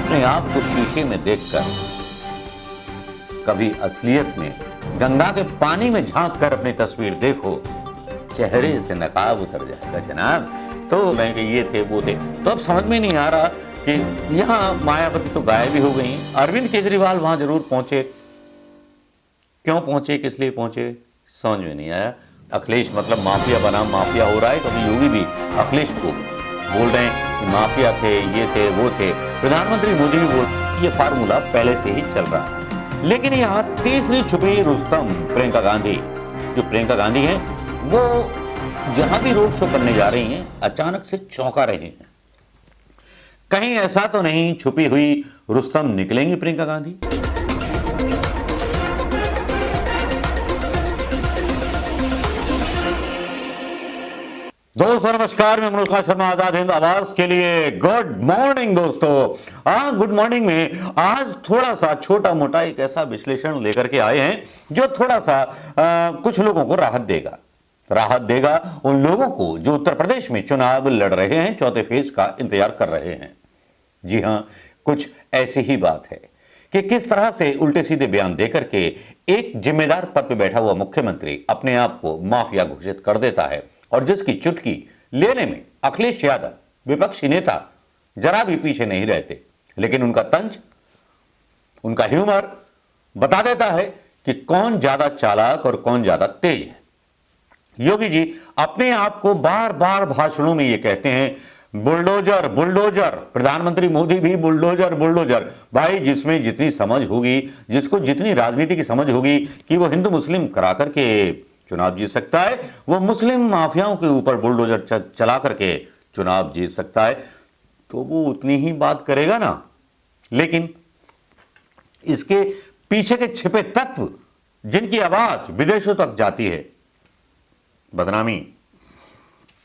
अपने आप को शीशे में देखकर, कभी असलियत में गंगा के पानी में झांक कर अपनी तस्वीर देखो, चेहरे से नकाब उतर जाएगा जनाब। तो मैं कि ये थे वो थे, तो अब समझ में नहीं आ रहा कि यहाँ मायावती तो गायब ही हो गई। अरविंद केजरीवाल वहां जरूर पहुंचे, क्यों पहुंचे, किस लिए पहुंचे, समझ में नहीं आया। अखिलेश मतलब माफिया बना माफिया हो रहा है, तो अभी योगी भी अखिलेश को बोल रहे हैं कि माफिया थे, ये थे वो थे। प्रधानमंत्री मोदी भी बोल, ये फार्मूला पहले से ही चल रहा है। लेकिन यहाँ तीसरी छुपी रुस्तम प्रियंका गांधी, जो प्रियंका गांधी है वो जहां भी रोड शो करने जा रही हैं अचानक से चौंका रहे हैं। कहीं ऐसा तो नहीं छुपी हुई रुस्तम निकलेंगी प्रियंका गांधी? दोस्तों नमस्कार, मैं मनोज शर्मा, आजाद हिंद आवाज के लिए गुड मॉर्निंग दोस्तों। गुड मॉर्निंग में आज थोड़ा सा छोटा मोटा एक ऐसा विश्लेषण लेकर के आए हैं जो थोड़ा सा कुछ लोगों को राहत देगा उन लोगों को जो उत्तर प्रदेश में चुनाव लड़ रहे हैं, चौथे फेज का इंतजार कर रहे हैं। जी हां, कुछ ऐसी ही बात है कि किस तरह से उल्टे सीधे बयान देकर के एक जिम्मेदार पद पर बैठा हुआ मुख्यमंत्री अपने आप को माफिया घोषित कर देता है, और जिसकी चुटकी लेने में अखिलेश यादव विपक्षी नेता जरा भी पीछे नहीं रहते। लेकिन उनका तंज, उनका ह्यूमर बता देता है कि कौन ज्यादा चालाक और कौन ज्यादा तेज है। योगी जी अपने आप को बार बार भाषणों में ये कहते हैं बुलडोजर बुलडोजर, प्रधानमंत्री मोदी भी बुलडोजर बुलडोजर। भाई जिसमें जितनी समझ होगी, जिसको जितनी राजनीति की समझ होगी कि वो हिंदू मुस्लिम करा करके चुनाव जीत सकता है, वो मुस्लिम माफियाओं के ऊपर बुलडोजर चला करके चुनाव जीत सकता है, तो वो उतनी ही बात करेगा ना। लेकिन इसके पीछे के छिपे तत्व जिनकी आवाज विदेशों तक जाती है, बदनामी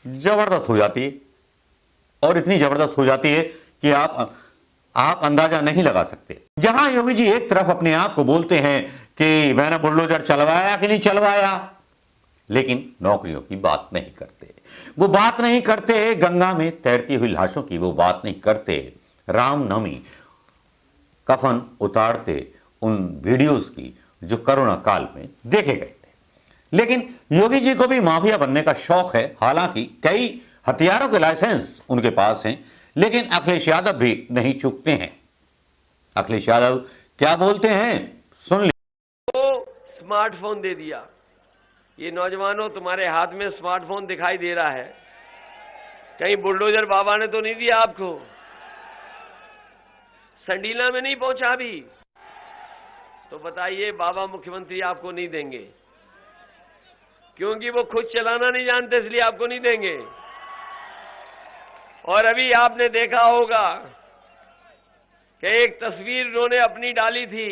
जबरदस्त हो जाती है, और इतनी जबरदस्त हो जाती है कि आप अंदाजा नहीं लगा सकते। जहां योगी जी एक तरफ अपने आप को बोलते हैं कि मैंने बुलडोजर चलवाया कि नहीं चलवाया, लेकिन नौकरियों की बात नहीं करते, वो बात नहीं करते गंगा में तैरती हुई लाशों की, वो बात नहीं करते रामनवमी कफन उतारते उन वीडियोस की जो कोरोना काल में देखे गए थे। लेकिन योगी जी को भी माफिया बनने का शौक है, हालांकि कई हथियारों के लाइसेंस उनके पास हैं, लेकिन अखिलेश यादव भी नहीं चूकते हैं। अखिलेश यादव क्या बोलते हैं सुन लीजिए। तो स्मार्टफोन दे दिया, ये नौजवानों तुम्हारे हाथ में स्मार्टफोन दिखाई दे रहा है, कहीं बुलडोजर बाबा ने तो नहीं दिया आपको? संडीला में नहीं पहुंचा अभी, तो बताइए बाबा मुख्यमंत्री आपको नहीं देंगे, क्योंकि वो खुद चलाना नहीं जानते, इसलिए आपको नहीं देंगे। और अभी आपने देखा होगा कि एक तस्वीर उन्होंने अपनी डाली थी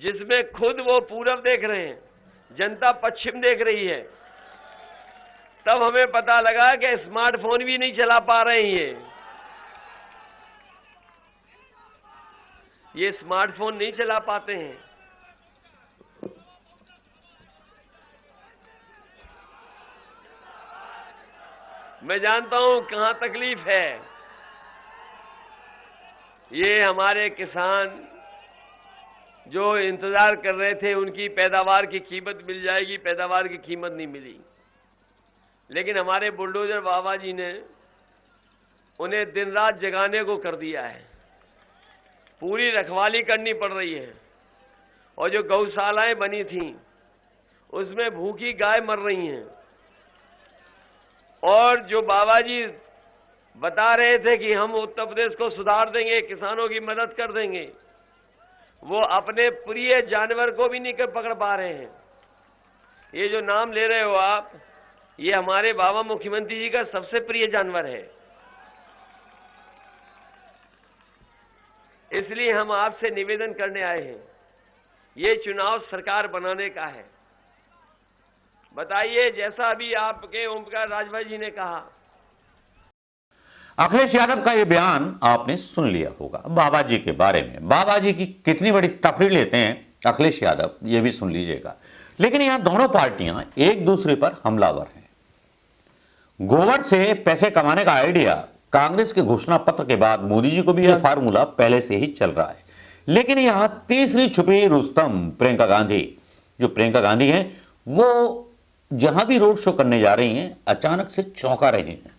जिसमें खुद वो पूरब देख रहे हैं, जनता पश्चिम देख रही है। तब हमें पता लगा कि स्मार्टफोन भी नहीं चला पा रहे हैं, ये स्मार्टफोन नहीं चला पाते हैं। मैं जानता हूं कहां तकलीफ है। ये हमारे किसान जो इंतजार कर रहे थे, उनकी पैदावार की कीमत मिल जाएगी, पैदावार की कीमत नहीं मिली। लेकिन हमारे बुलडोजर बाबा जी ने उन्हें दिन रात जगाने को कर दिया है, पूरी रखवाली करनी पड़ रही है। और जो गौशालाएं बनी थीं उसमें भूखी गाय मर रही हैं, और जो बाबा जी बता रहे थे कि हम उत्तर प्रदेश को सुधार देंगे, किसानों की मदद कर देंगे, वो अपने प्रिय जानवर को भी नहीं पकड़ पा रहे हैं। ये जो नाम ले रहे हो आप, ये हमारे बाबा मुख्यमंत्री जी का सबसे प्रिय जानवर है। इसलिए हम आपसे निवेदन करने आए हैं, ये चुनाव सरकार बनाने का है। बताइए, जैसा अभी आपके ओमप्रकाश राजभर जी ने कहा। अखिलेश यादव का यह बयान आपने सुन लिया होगा बाबा जी के बारे में। बाबा जी की कितनी बड़ी तफरीर लेते हैं अखिलेश यादव, ये भी सुन लीजिएगा। लेकिन यहां दोनों पार्टियां एक दूसरे पर हमलावर हैं। गोबर से पैसे कमाने का आइडिया कांग्रेस के घोषणा पत्र के बाद मोदी जी को भी यह फार्मूला पहले से ही चल रहा है। लेकिन यहां तीसरी छुपी रुस्तम प्रियंका गांधी, जो प्रियंका गांधी हैं, वो जहां भी रोड शो करने जा रही हैं अचानक से चौंका रहे हैं।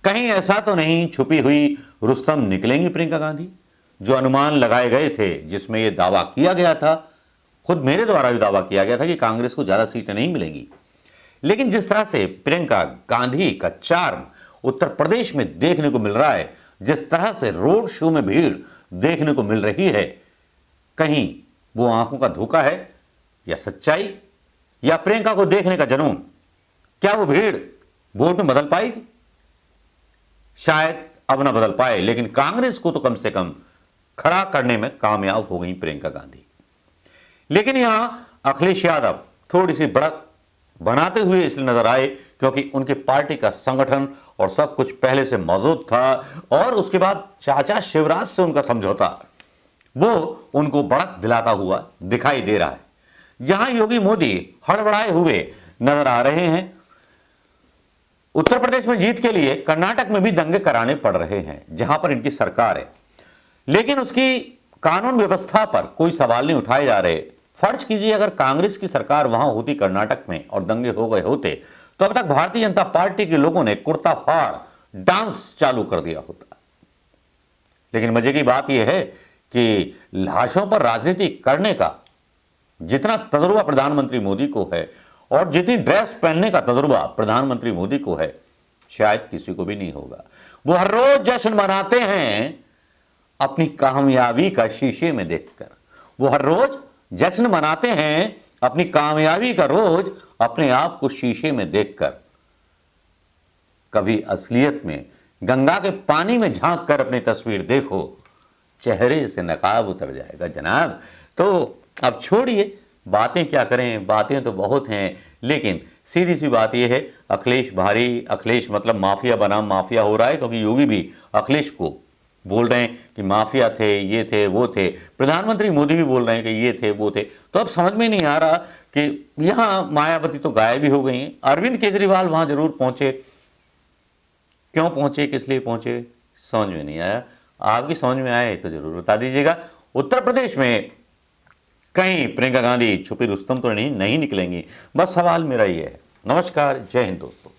कहीं ऐसा तो नहीं छुपी हुई रुस्तम निकलेंगी प्रियंका गांधी? जो अनुमान लगाए गए थे, जिसमें यह दावा किया गया था, खुद मेरे द्वारा भी दावा किया गया था कि कांग्रेस को ज्यादा सीटें नहीं मिलेंगी, लेकिन जिस तरह से प्रियंका गांधी का चार्म उत्तर प्रदेश में देखने को मिल रहा है, जिस तरह से रोड शो में भीड़ देखने को मिल रही है, कहीं वो आंखों का धोखा है या सच्चाई, या प्रियंका को देखने का जुनून? क्या वो भीड़ वोट में बदल पाएगी? शायद अब ना बदल पाए, लेकिन कांग्रेस को तो कम से कम खड़ा करने में कामयाब हो गई प्रियंका गांधी। लेकिन यहां अखिलेश यादव थोड़ी सी बढ़त बनाते हुए इसलिए नजर आए क्योंकि उनकी पार्टी का संगठन और सब कुछ पहले से मौजूद था, और उसके बाद चाचा शिवराज से उनका समझौता वो उनको बढ़त दिलाता हुआ दिखाई दे रहा है। जहां योगी मोदी हड़बड़ाए हुए नजर आ रहे हैं, उत्तर प्रदेश में जीत के लिए कर्नाटक में भी दंगे कराने पड़ रहे हैं जहां पर इनकी सरकार है, लेकिन उसकी कानून व्यवस्था पर कोई सवाल नहीं उठाए जा रहे। फर्ज कीजिए अगर कांग्रेस की सरकार वहां होती कर्नाटक में और दंगे हो गए होते, तो अब तक भारतीय जनता पार्टी के लोगों ने कुर्ता फाड़ डांस चालू कर दिया होता। लेकिन मजे की बात यह है कि लाशों पर राजनीति करने का जितना तजुर्बा प्रधानमंत्री मोदी को है और जितनी ड्रेस पहनने का तजुर्बा प्रधानमंत्री मोदी को है, शायद किसी को भी नहीं होगा। वो हर रोज जश्न मनाते हैं अपनी कामयाबी का शीशे में देखकर। वो हर रोज जश्न मनाते हैं अपनी कामयाबी का रोज अपने आप को शीशे में देखकर। कभी असलियत में गंगा के पानी में झांक कर अपनी तस्वीर देखो, चेहरे से नकाब उतर जाएगा जनाब। तो अब छोड़िए बातें, क्या करें, बातें तो बहुत हैं, लेकिन सीधी सी बात यह है अखिलेश भारी, अखिलेश मतलब माफिया बनाम माफिया हो रहा है, क्योंकि योगी भी अखिलेश को बोल रहे हैं कि माफिया थे, ये थे, वो थे। प्रधानमंत्री मोदी भी बोल रहे हैं कि ये थे, वो थे। तो अब समझ में नहीं आ रहा कि यहाँ मायावती तो गायब ही हो गई हैं। अरविंद केजरीवाल वहां जरूर पहुंचे, क्यों पहुंचे, किस लिए पहुंचे, समझ में नहीं आया। आपकी समझ में आए तो जरूर बता दीजिएगा। उत्तर प्रदेश में कहीं प्रियंका गांधी छुपी रुस्तम तो नहीं निकलेंगी, बस सवाल मेरा ये है। नमस्कार, जय हिंद दोस्तों।